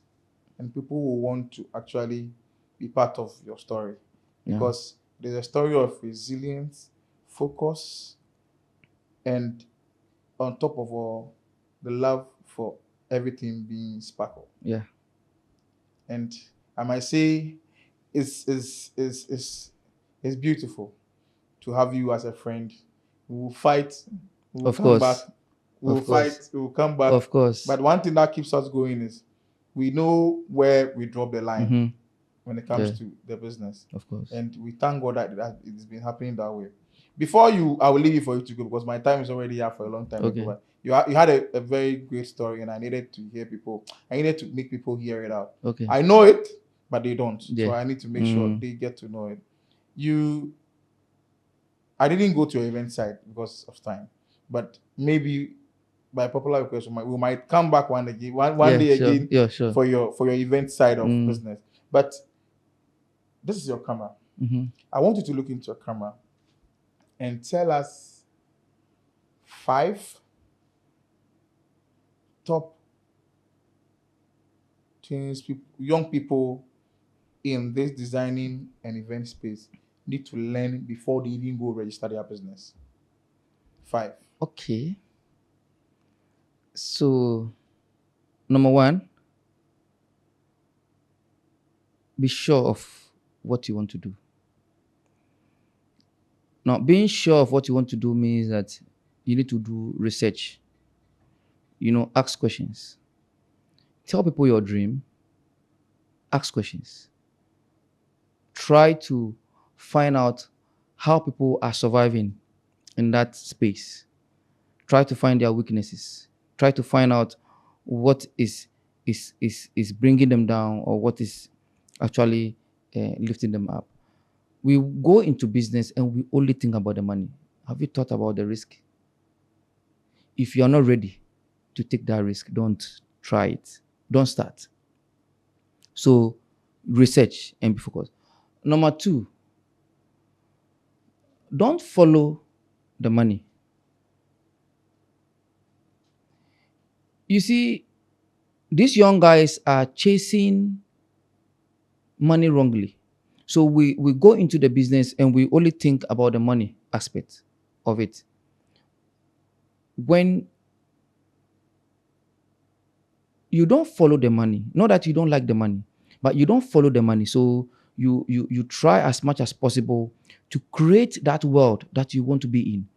And people will want to actually be part of your story. Because there's a story of resilience, focus, and on top of all, the love for everything being sparkle. Yeah. And I might say it's beautiful to have you as a friend. We will fight. We will come back. We will fight. We will come back. Of course. But one thing that keeps us going is we know where we drop the line when it comes to the business. Of course. And we thank God that it's been happening that way. Before I will leave you for you to go because my time is already up for a long time. Okay. You had a very great story and I needed to hear people. I needed to make people hear it out. Okay. I know it, but they don't. Yeah. So I need to make sure they get to know it. I didn't go to your event site because of time, but maybe by popular request, we might come back one day again sure. for your event side of business. But this is your camera. I want you to look into your camera and tell us 5 top things young people in this designing and event space need to learn before they even go register their business. 5. Okay. So, number 1, be sure of what you want to do. Now, being sure of what you want to do means that you need to do research. Ask questions. Tell people your dream. Ask questions. Try to find out how people are surviving in that space. Try to find their weaknesses. Try to find out what is bringing them down, or what is actually lifting them up. We go into business and we only think about the money. Have you thought about the risk? If you're not ready to take that risk, don't try it. Don't start. So research and be focused. Number two, don't follow the money. You see, these young guys are chasing money wrongly. So we go into the business and we only think about the money aspect of it. When you don't follow the money, not that you don't like the money, but you don't follow the money. So you try as much as possible to create that world that you want to be in,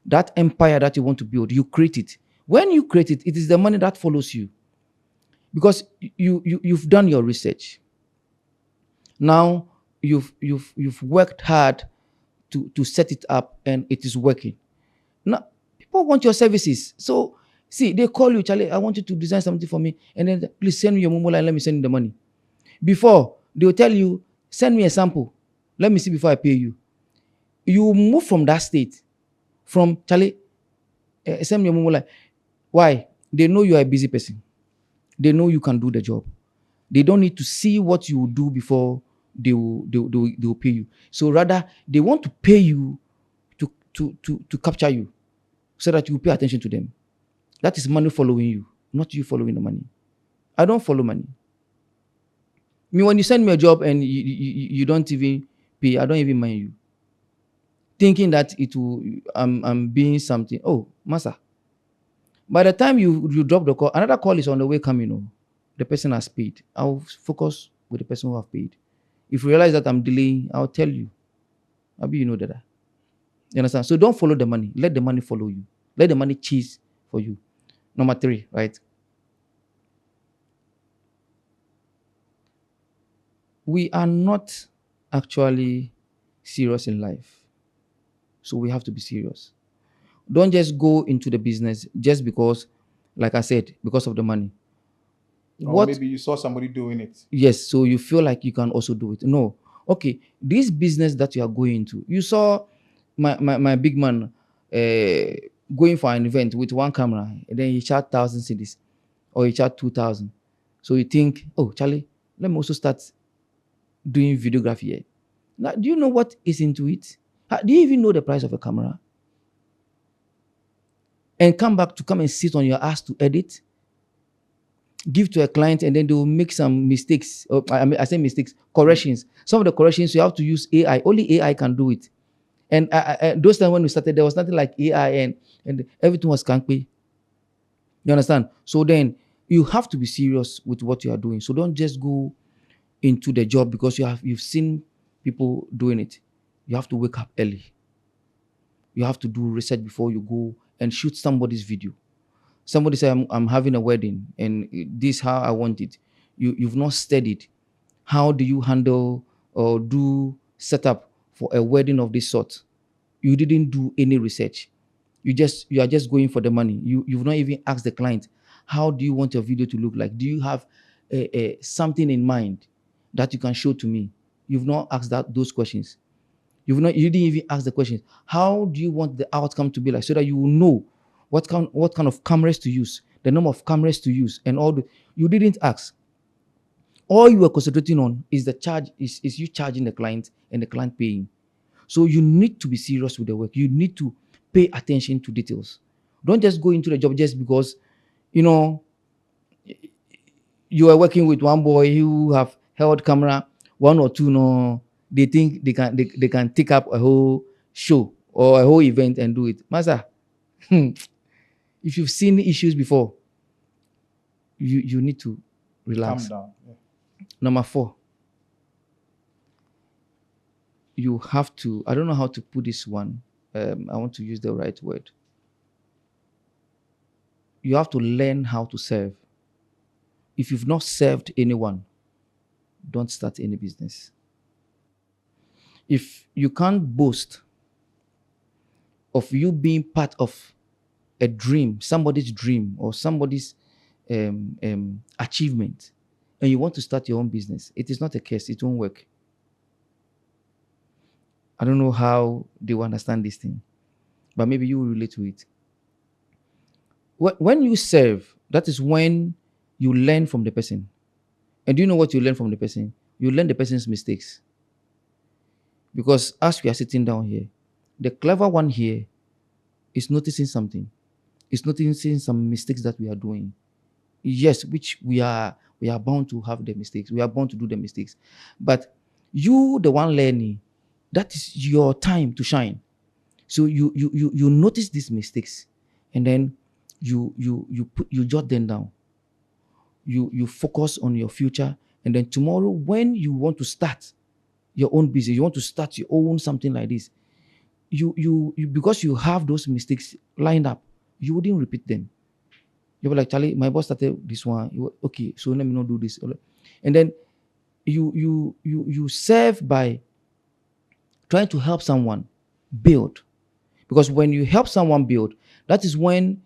that empire that you want to build. You create it. When you create it, it is the money that follows you, because you've done your research. Now you've worked hard to set it up, and it is working. Now people want your services. So see, they call you, Charlie, I want you to design something for me, and then please send me your mobile line, let me send you the money. Before, they'll tell you, send me a sample, let me see before I pay you. You move from that state, from Charlie, send me your mobile line. Why? They know you are a busy person. They know you can do the job. They don't need to see what you will do before they will pay you. So rather, they want to pay you to capture you, so that you pay attention to them. That is money following you, not you following the money. I don't follow money. I mean, when you send me a job and you don't even pay, I don't even mind you. Thinking that it will, I'm being something. Oh, massa. By the time you drop the call, another call is on the way coming. Oh, the person has paid. I'll focus with the person who have paid. If you realize that I'm delaying, I'll tell you. Maybe you know that. You understand? So don't follow the money. Let the money follow you. Let the money chase for you. Number three, right? We are not actually serious in life. So we have to be serious. Don't just go into the business just because, like I said, because of the money. Or What? maybe you saw somebody doing it. Yes, so you feel like you can also do it. No. Okay, this business that you are going into, you saw my big man going for an event with one camera, and then he charged 1,000 cedis, or he charged 2,000. So you think, oh, Charlie, let me also start doing videography here. Now, do you know what is into it? Do you even know the price of a camera? And come and sit on your ass to edit, give to a client, and then they will make some mistakes. Or, I say mistakes, corrections. Some of the corrections you have to use AI. Only AI can do it. And those times when we started, there was nothing like AI, and everything was kanpe. You understand? So then you have to be serious with what you are doing. So don't just go into the job because you've seen people doing it. You have to wake up early. You have to do research before you go and shoot somebody's video. Somebody say, I'm having a wedding and this how I want it. You've not studied. How do you handle or do setup for a wedding of this sort? You didn't do any research. You are just going for the money. You've not even asked the client, how do you want your video to look like? Do you have something in mind that you can show to me? You've not asked those questions. You didn't even ask the questions. How do you want the outcome to be like, so that you will know what kind of cameras to use, the number of cameras to use, and all the you didn't ask. All you were concentrating on is the charge, is you charging the client and the client paying. So you need to be serious with the work. You need to pay attention to details. Don't just go into the job just because you know you are working with one boy who have held camera, one or two. No, they think they can take up a whole show or a whole event and do it. Master, if you've seen issues before, you need to Calm relax. down. Yeah. Number four, you have to, I don't know how to put this one. I want to use the right word. You have to learn how to serve. If you've not served anyone, don't start any business. If you can't boast of you being part of a dream, somebody's dream or somebody's achievement, and you want to start your own business, it is not a case. It won't work. I don't know how they will understand this thing, but maybe you will relate to it. When you serve, that is when you learn from the person. And do you know what you learn from the person? You learn the person's mistakes. Because as we are sitting down here, the clever one here is noticing something. Is noticing some mistakes that we are doing. Yes, which we are bound to have the mistakes. We are bound to do the mistakes. But you, the one learning, that is your time to shine. So you notice these mistakes, and then you jot them down. You focus on your future, and then tomorrow when you want to start your own business, you want to start your own something like this, you because you have those mistakes lined up, you wouldn't repeat them. You were like, Charlie, my boss started this one. Okay, so let me not do this. And then you serve by trying to help someone build. Because when you help someone build, that is when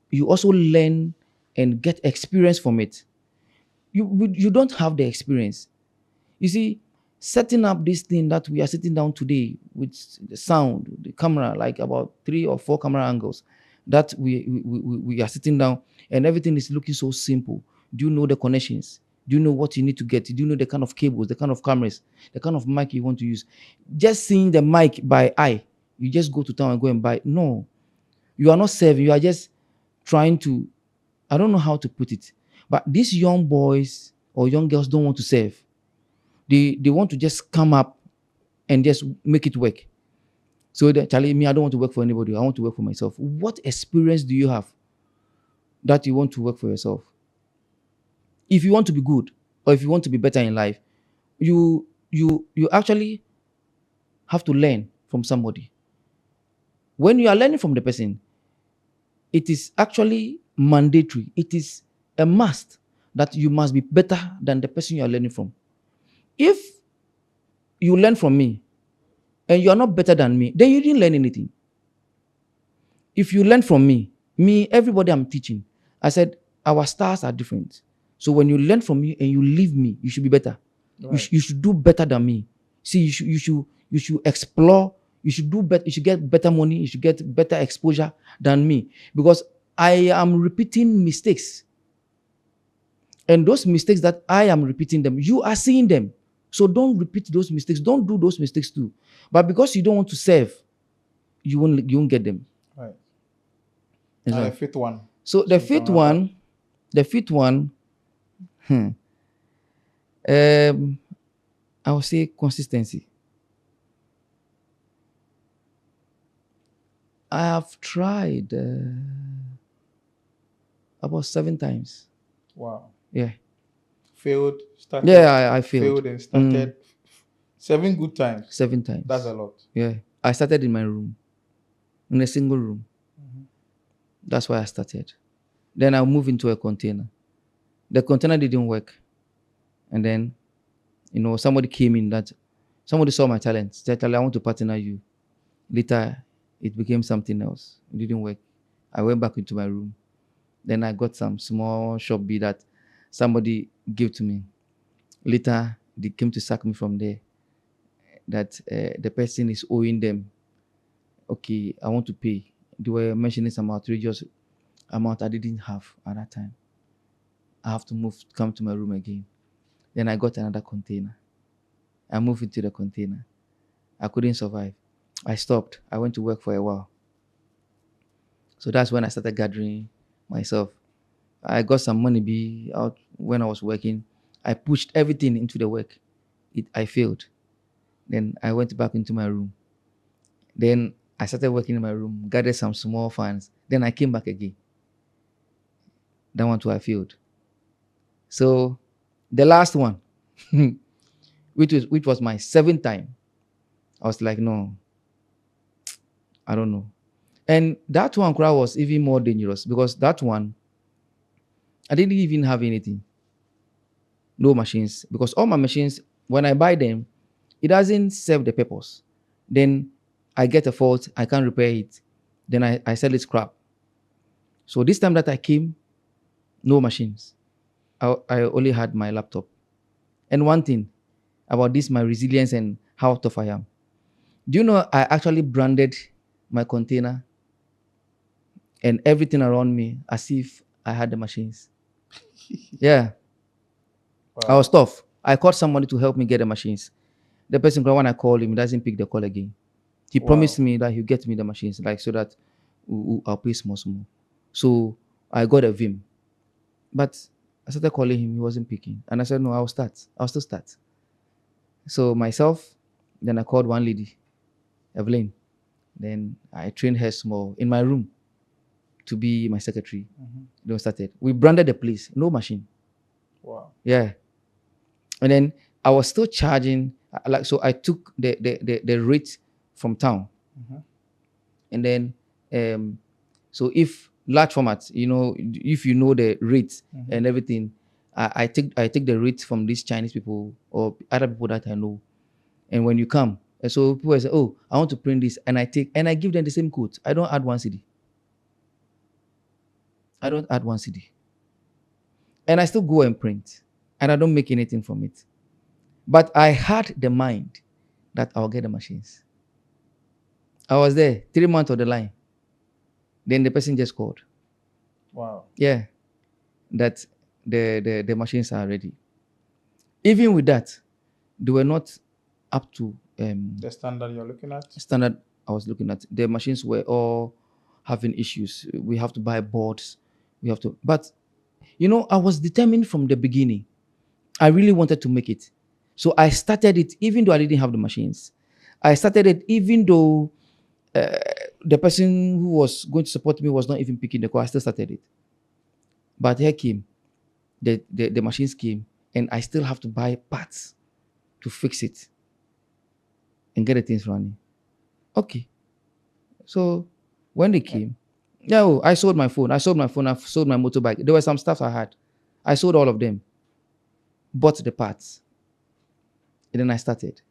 you also learn and get experience from it. You don't have the experience. You see, setting up this thing that we are sitting down today with the sound, the camera, like about 3 or 4 camera angles, that we are sitting down and everything is looking so simple. Do you know the connections? Do you know what you need to get? Do you know the kind of cables, the kind of cameras, the kind of mic you want to use? Just seeing the mic by eye, you just go to town and go and buy. No, you are not serving. You are just trying to, I don't know how to put it, but these young boys or young girls don't want to serve. They want to just come up and just make it work. So Charlie, me, I don't want to work for anybody. I want to work for myself. What experience do you have that you want to work for yourself? If you want to be good or if you want to be better in life, you actually have to learn from somebody. When you are learning from the person, it is actually mandatory. It is a must that you must be better than the person you are learning from. If you learn from me and you are not better than me, then you didn't learn anything. If you learn from me, everybody I'm teaching, I said, our stars are different. So when you learn from me and you leave me, you should be better. Right. You should do better than me. See, you should explore. You should do better. You should get better money. You should get better exposure than me, because I am repeating mistakes. And those mistakes that I am repeating them, you are seeing them. So don't repeat those mistakes. Don't do those mistakes too. But because you don't want to serve, you won't get them. Right. And the fifth one. So the fifth one, I would say consistency. I have tried about 7 times. Wow. Yeah. Failed, started. Yeah, I failed. Failed and started. 7 good times. 7 times. That's a lot. Yeah. I started in my room, in a single room. Mm-hmm. That's why I started. Then I moved into a container. The container didn't work. And then, somebody came in that, somebody saw my talent. Said, I want to partner you. Later, it became something else. It didn't work. I went back into my room. Then I got some small shop B that somebody gave to me. Later, they came to sack me from there. That the person is owing them. Okay, I want to pay. They were mentioning some outrageous amount I didn't have at that time. I have to come to my room again. Then I got another container. I moved into the container. I couldn't survive. I stopped. I went to work for a while. So that's when I started gathering myself. I got some money out when I was working. I pushed everything into the work. I failed. Then I went back into my room. Then I started working in my room, gathered some small funds. Then I came back again. That one too, I failed. So the last one, which was my 7th time, I was like, no, I don't know. And that one was even more dangerous, because that one, I didn't even have anything. No machines. Because all my machines, when I buy them, it doesn't serve the purpose. Then I get a fault, I can't repair it. Then I sell it scrap. So this time that I came, no machines. I only had my laptop. And one thing about this, my resilience and how tough I am. Do you know I actually branded my container and everything around me as if I had the machines? Yeah, I was Wow. tough. I called somebody to help me get the machines. The person, when I call him, he doesn't pick the call again. He promised Wow. me that he'll get me the machines, like so that I'll pay small, small. So I got a Vim. But I started calling him, he wasn't picking. And I said, no, I'll start. I'll still start. So myself, then I called one lady, Evelyn. Then I trained her small in my room to be my secretary. Then we started. We branded the place, no machine. Wow. Yeah. And then I was still charging, like, so I took the rate from town. And then, so if large format, if you know the rates and everything, I take the rates from these Chinese people or other people that I know. And when you come, and so people say, oh, I want to print this, and I give them the same quote. I don't add one CD. I don't add one CD. And I still go and print. And I don't make anything from it. But I had the mind that I'll get the machines. I was there 3 months of the line. Then the person just called. Wow. Yeah. That the machines are ready. Even with that, they were not up to The standard you're looking at? standard I was looking at. The machines were all having issues. We have to buy boards. But I was determined from the beginning. I really wanted to make it. So I started it even though I didn't have the machines. I started it even though the person who was going to support me was not even picking the call. I still started it. But here came, the machines came, and I still have to buy parts to fix it and get the things running. Okay. So when they came, yeah, I sold my phone. I sold my phone. I sold my motorbike. There were some stuff I had. I sold all of them, bought the parts, and then I started.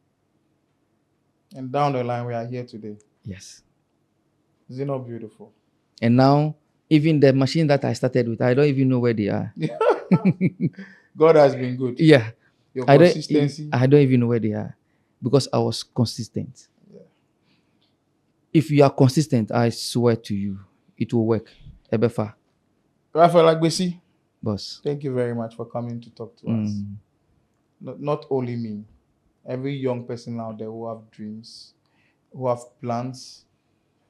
And down the line, we are here today. Yes. Is it not beautiful? And now, even the machine that I started with, I don't even know where they are. God has been good. Yeah. Your I don't, consistency. I don't even know where they are because I was consistent. Yeah. If you are consistent, I swear to you, it will work. Ebefa, Raphael Agbeshi, boss. thank you very much for coming to talk to us. Not only me, every young person out there who have dreams, who have plans,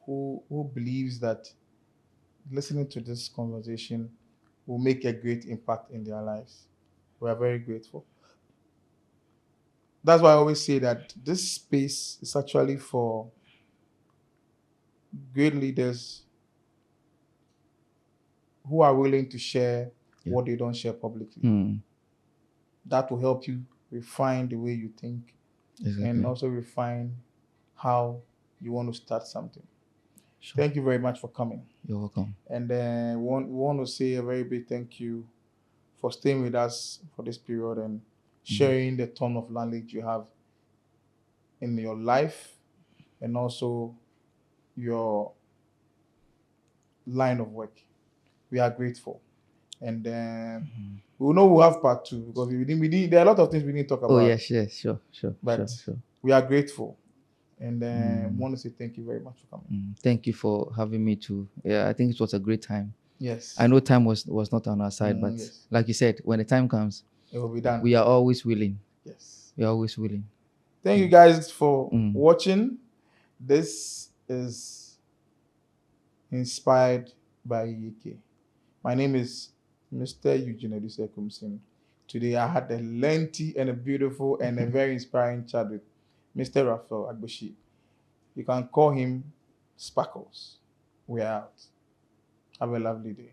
who believes that listening to this conversation will make a great impact in their lives. We are very grateful. That's why I always say that this space is actually for great leaders who are willing to share what they don't share publicly. That will help you refine the way you think Exactly. and also refine how you want to start something. Sure. Thank you very much for coming. You're welcome. And we want to say a very big thank you for staying with us for this period and sharing the ton of knowledge you have in your life and also your line of work. We are grateful. And we know we'll have part two because there are a lot of things we didn't talk about. Oh, yes, yes, sure. But Sure. we are grateful. And want to say thank you very much for coming. Thank you for having me too. Yeah, I think it was a great time. Yes. I know time was not on our side, but yes. like you said, when the time comes, It will be done. we are always willing. Yes. We are always willing. Thank you guys for watching. This is inspired by EK. My name is Mr. Eugene Edisekumsin. Today I had a lengthy and a beautiful and a very inspiring chat with Mr. Raphael Agbeshi. You can call him Sparkles. We are out. Have a lovely day.